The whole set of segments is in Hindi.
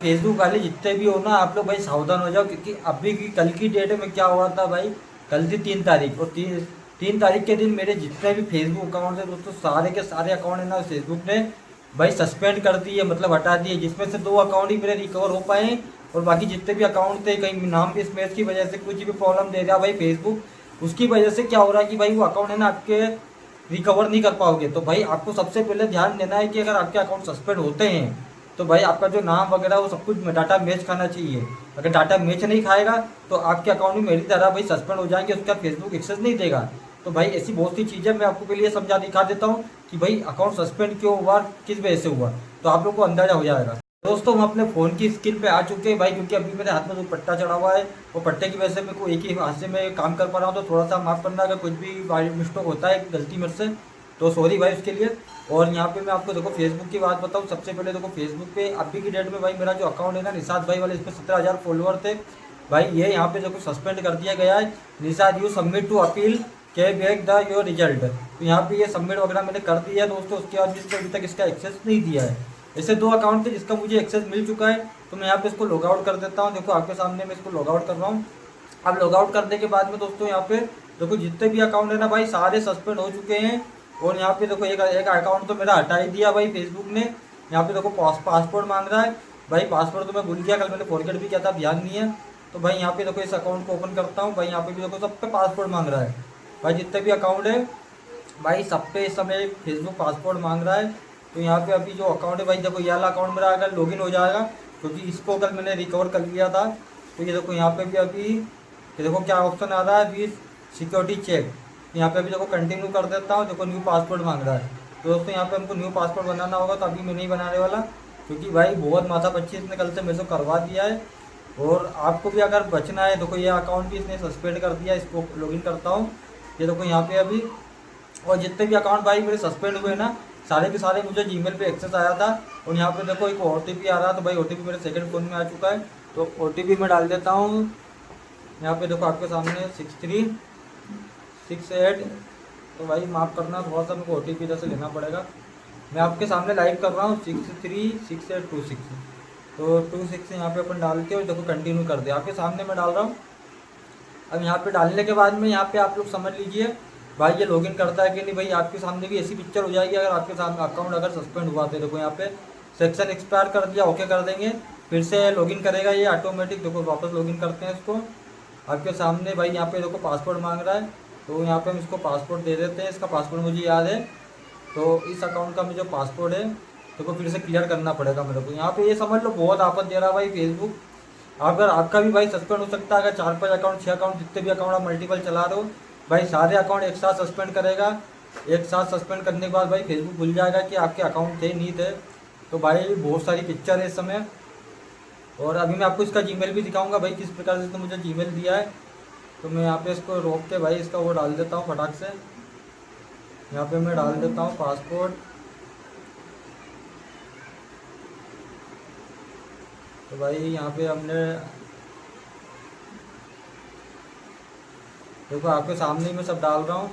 फेसबुक वाले जितने भी हो ना, आप लोग भाई सावधान हो जाओ, क्योंकि अभी की कल की डेट में क्या हुआ था भाई। कल थी 3 तारीख, और 3 तारीख के दिन मेरे जितने भी फेसबुक अकाउंट है दोस्तों, सारे के सारे अकाउंट है ना फेसबुक ने भाई सस्पेंड कर दिए, मतलब हटा दिए, जिसमें से 2 अकाउंट ही मेरे रिकवर हो पाए। और बाकी जितने भी अकाउंट थे, कहीं नाम भी स्पेस की वजह से कुछ भी प्रॉब्लम दे रहा भाई फेसबुक, उसकी वजह से क्या हो रहा है कि भाई वो अकाउंट है ना आपके रिकवर नहीं कर पाओगे। तो भाई आपको सबसे पहले ध्यान देना है कि अगर आपके अकाउंट सस्पेंड होते हैं तो भाई आपका जो नाम वगैरह वो सब कुछ डाटा मैच खाना चाहिए। अगर डाटा मैच नहीं खाएगा तो आपके अकाउंट में मेरी तरह भाई सस्पेंड हो जाएंगे, उसका फेसबुक एक्सेस नहीं देगा। तो भाई ऐसी बहुत सी चीज़ें मैं आपको के लिए समझा दिखा देता हूँ कि भाई अकाउंट सस्पेंड क्यों हुआ, किस वजह से हुआ, तो आप लोग को अंदाजा हो जाएगा। दोस्तों हम अपने फ़ोन की स्क्रीन पे आ चुके हैं भाई, क्योंकि अभी मेरे हाथ में जो पट्टा चढ़ा हुआ है, वो पट्टे की वजह से मेरे को एक ही हाथ से मैं काम कर पा रहा हूँ। तो थोड़ा सा माफ़ करना अगर कुछ भी मिस्टेक होता है गलती मेरे से, तो सॉरी भाई उसके लिए। और यहाँ पे मैं आपको देखो फेसबुक की बात बताऊँ, सबसे पहले देखो फेसबुक पे अभी की डेट में भाई मेरा जो अकाउंट है ना निषाद भाई वाले, इसमें 17,000 फॉलोअर थे भाई। ये यहाँ पे देखो सस्पेंड कर दिया गया है, Nishad you submit to appeal के बैक द योर रिजल्ट। तो यहाँ पे ये सबमिट वगैरह मैंने कर दिया है दोस्तों, उसके बाद जिसको अभी तक इसका एक्सेस नहीं दिया है। ऐसे 2 अकाउंट थे जिसका मुझे एक्सेस मिल चुका है, तो मैं यहाँ पे इसको लॉग आउट कर देता हूँ। देखो आपके सामने मैं इसको लॉग आउट कर रहा हूँ। अब लॉग आउट करने के बाद में दोस्तों यहाँ पे देखो जितने भी अकाउंट है ना भाई सारे सस्पेंड हो चुके हैं। और यहाँ पे देखो एक अकाउंट तो मेरा हटा ही दिया भाई फेसबुक ने। यहाँ पे देखो पासपोर्ट मांग रहा है भाई, पासपोर्ट तो मैं भूल गया, कल मैंने फॉरगेट भी किया था, ध्यान नहीं है। तो भाई यहाँ पे देखो इस अकाउंट को ओपन करता हूँ भाई, यहाँ पे भी देखो सब पे पासपोर्ट मांग रहा है भाई, जितने भी अकाउंट है भाई सब पे इस समय फेसबुक पासपोर्ट मांग रहा है। तो यहाँ पे अभी जो अकाउंट है भाई देखो, ये वाला अकाउंट मेरा अगर लॉगिन हो जाएगा, क्योंकि इसको कल मैंने रिकवर कर लिया था। तो ये देखो यहाँ पे भी अभी ये देखो क्या ऑप्शन आ रहा है, विथ सिक्योरिटी चेक। यहाँ पे अभी देखो कंटिन्यू कर देता हूँ, देखो न्यू पासपोर्ट मांग रहा है। तो दोस्तों यहाँ पे हमको न्यू पासपोर्ट बनाना होगा, तो अभी मैं नहीं बनाने वाला, क्योंकि भाई बहुत माथा पच्ची इसने कल से मेरे से करवा दिया है। और आपको भी अगर बचना है, देखो ये अकाउंट भी इसने सस्पेंड कर दिया, इसको लॉगिन करता हूँ। ये देखो यहाँ पे अभी, और जितने भी अकाउंट भाई मेरे सस्पेंड हुए ना, सारे के सारे मुझे जीमेल पे एक्सेस आया था। और यहाँ पे देखो एक OTP आ रहा था, तो भाई OTP मेरे सेकंड फ़ोन में आ चुका है, तो OTP मैं डाल देता हूँ। यहाँ पे देखो आपके सामने 6368। तो भाई माफ़ करना, थोड़ा सा मेरे को OTP इधर से लेना पड़ेगा। मैं आपके सामने लाइव कर रहा हूँ 636826। तो 26 यहाँ पे अपन डाल के और देखो कंटिन्यू कर दे, आपके सामने मैं डाल रहा हूँ। अब यहाँ पे डालने के बाद में यहाँ पे आप लोग समझ लीजिए भाई ये लॉगिन करता है कि नहीं। भाई आपके सामने भी ऐसी पिक्चर हो जाएगी अगर आपके सामने अकाउंट अगर सस्पेंड हुआ तो। देखो यहाँ पे सेक्शन एक्सपायर कर दिया, ओके कर देंगे, फिर से लॉगिन करेगा ये ऑटोमेटिक। देखो वापस लॉगिन करते हैं इसको। आपके सामने भाई यहाँ पे देखो पासपोर्ट मांग रहा है, तो यहाँ पे हम इसको पासपोर्ट दे देते हैं। इसका पासपोर्ट मुझे याद है, तो इस अकाउंट का मुझे पासपोर्ट है, देखो फिर से क्लियर करना पड़ेगा मेरे को। यहाँ पे ये समझ लो बहुत आफत दे रहा है भाई फेसबुक। अगर आपका भी भाई सस्पेंड हो सकता है, अगर 4-5 अकाउंट 6 अकाउंट जितने भी अकाउंट आप मल्टीपल चला रहे हो भाई, सारे अकाउंट एक साथ सस्पेंड करेगा। एक साथ सस्पेंड करने के बाद भाई फेसबुक भूल जाएगा कि आपके अकाउंट थे नहीं थे। तो भाई बहुत सारी पिक्चर है इस समय। और अभी मैं आपको इसका जीमेल भी दिखाऊंगा भाई, किस प्रकार से इसने मुझे जीमेल दिया है। तो मैं यहाँ पे इसको रोक के भाई इसका वो डाल देता हूँ फटाक से। यहाँ पे मैं डाल देता हूँ पासपोर्ट। तो भाई यहाँ पे हमने देखो आपके सामने ही मैं सब डाल रहा हूँ।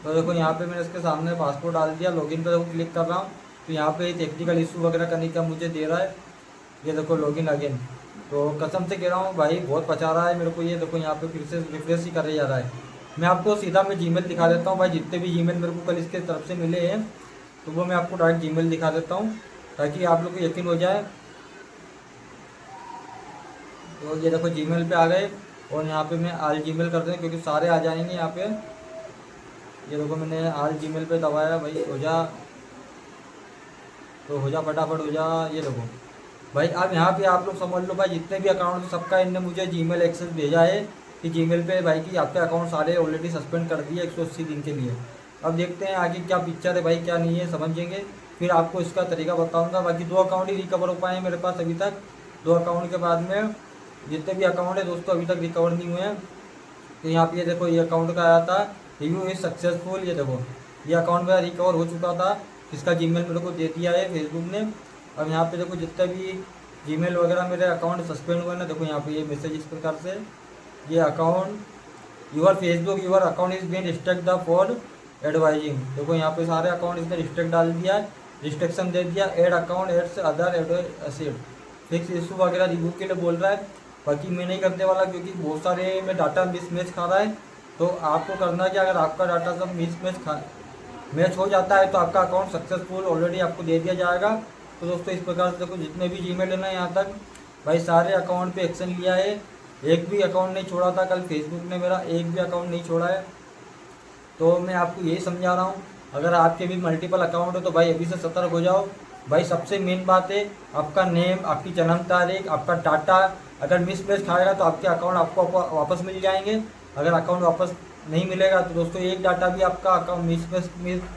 तो देखो यहाँ पे मैंने इसके सामने पासपोर्ट डाल दिया, लॉगिन पे देखो क्लिक कर रहा हूँ। तो यहाँ पे टेक्निकल इशू वगैरह करने का मुझे दे रहा है, ये देखो लॉगिन अगेन। तो कसम से कह रहा हूँ भाई बहुत पचा रहा है मेरे को ये। देखो यहाँ पे फिर से रिफ्रेश ही करे जा रहा है। मैं आपको सीधा मैं जीमेल दिखा देता हूँ भाई, जितने भी जीमेल मेरे को कल इसके तरफ से मिले हैं, तो वो मैं आपको डायरेक्ट जीमेल दिखा देता हूँ ताकि आप लोग को यकीन हो जाए। तो ये देखो जीमेल पे आ गए, और यहाँ पे मैं आल जीमेल कर दें क्योंकि सारे आ जाएंगे यहाँ पे। ये देखो मैंने आल जीमेल पे दबाया भाई, हो जा, तो हो जा फटाफट हो जा। ये देखो भाई, अब यहाँ पे आप लोग समझ लो भाई जितने भी अकाउंट सबका इनने मुझे जीमेल एक्सेस भेजा है कि जीमेल पे भाई कि आपके अकाउंट सारे ऑलरेडी सस्पेंड कर दिए 180 दिन के लिए। अब देखते हैं आगे क्या पिक्चर है भाई, क्या नहीं है, समझेंगे फिर आपको इसका तरीका बताऊंगा। बाकी 2 अकाउंट ही रिकवर हो पाए हैं मेरे पास अभी तक। 2 अकाउंट के बाद में जितने भी अकाउंट है दोस्तों अभी तक रिकवर नहीं हुए हैं। तो यहाँ पे ये देखो ये अकाउंट का आया था रिव्यू इज सक्सेसफुल। ये देखो ये अकाउंट मेरा रिकवर हो चुका था, इसका जीमेल मेरे को दे दिया है फेसबुक ने। अब यहाँ पे देखो जितने भी जीमेल वगैरह मेरे अकाउंट सस्पेंड हुए ना, देखो यहाँ पे ये मैसेज इस प्रकार से, ये account your Facebook your account is been restrict the for advising. देखो यहाँ पे सारे अकाउंट इसने रिस्ट्रिक्ट डाल दिया है। रिस्ट्रिक्शन दे दिया, ऐड अकाउंट एड से अदर एसेट, फिक्स इशू वगैरह रिव्यू के लिए बोल रहा है। बाकी मैं नहीं करने वाला क्योंकि बहुत सारे में डाटा मिसमैच खा रहा है। तो आपको करना है कि अगर आपका डाटा सब मैच हो जाता है तो आपका अकाउंट सक्सेसफुल ऑलरेडी आपको दे दिया जाएगा। तो दोस्तों इस प्रकार से देखो जितने भी जीमेल है ना यहाँ तक भाई सारे अकाउंट पे एक्शन लिया है, एक भी अकाउंट नहीं छोड़ा था। कल फेसबुक ने मेरा एक भी अकाउंट नहीं छोड़ा है। तो मैं आपको यही समझा रहा हूँ, अगर आपके भी मल्टीपल अकाउंट है तो भाई अभी से सतर्क हो जाओ। भाई सबसे मेन बात है आपका नेम, आपकी जन्म तारीख, आपका डाटा अगर मिसमैच खाएगा तो आपके अकाउंट आपको वापस मिल जाएंगे। अगर अकाउंट वापस नहीं मिलेगा तो दोस्तों एक डाटा भी आपका अकाउंट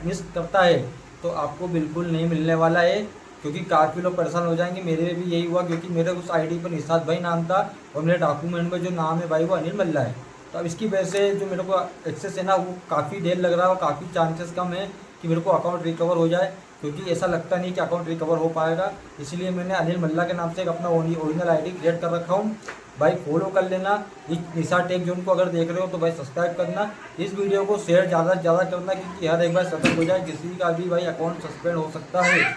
मिस करता है तो आपको बिल्कुल नहीं मिलने वाला है, क्योंकि काफ़ी लोग परेशान हो जाएंगे। मेरे में भी यही हुआ क्योंकि मेरे उस आईडी पर निशाद भाई नाम था और मेरे डॉक्यूमेंट में जो नाम है भाई वो अनिल मल्ला है। तो अब इसकी वजह से जो मेरे को एक्सेस है ना वो काफ़ी देर लग रहा है और काफ़ी चांसेस कम है कि मेरे को अकाउंट रिकवर हो जाए, क्योंकि ऐसा लगता नहीं कि अकाउंट रिकवर हो पाएगा। इसलिए मैंने अनिल मल्ला के नाम से एक अपना ओरिजिनल आईडी क्रिएट कर रखा हूँ। भाई फॉलो कर लेना इस निशा टेक जोन को, अगर देख रहे हो तो भाई सब्सक्राइब करना, इस वीडियो को शेयर ज़्यादा से ज़्यादा करना, क्योंकि हर एक बार सतर्क हो जाए, किसी का भी भाई अकाउंट सस्पेंड हो सकता है।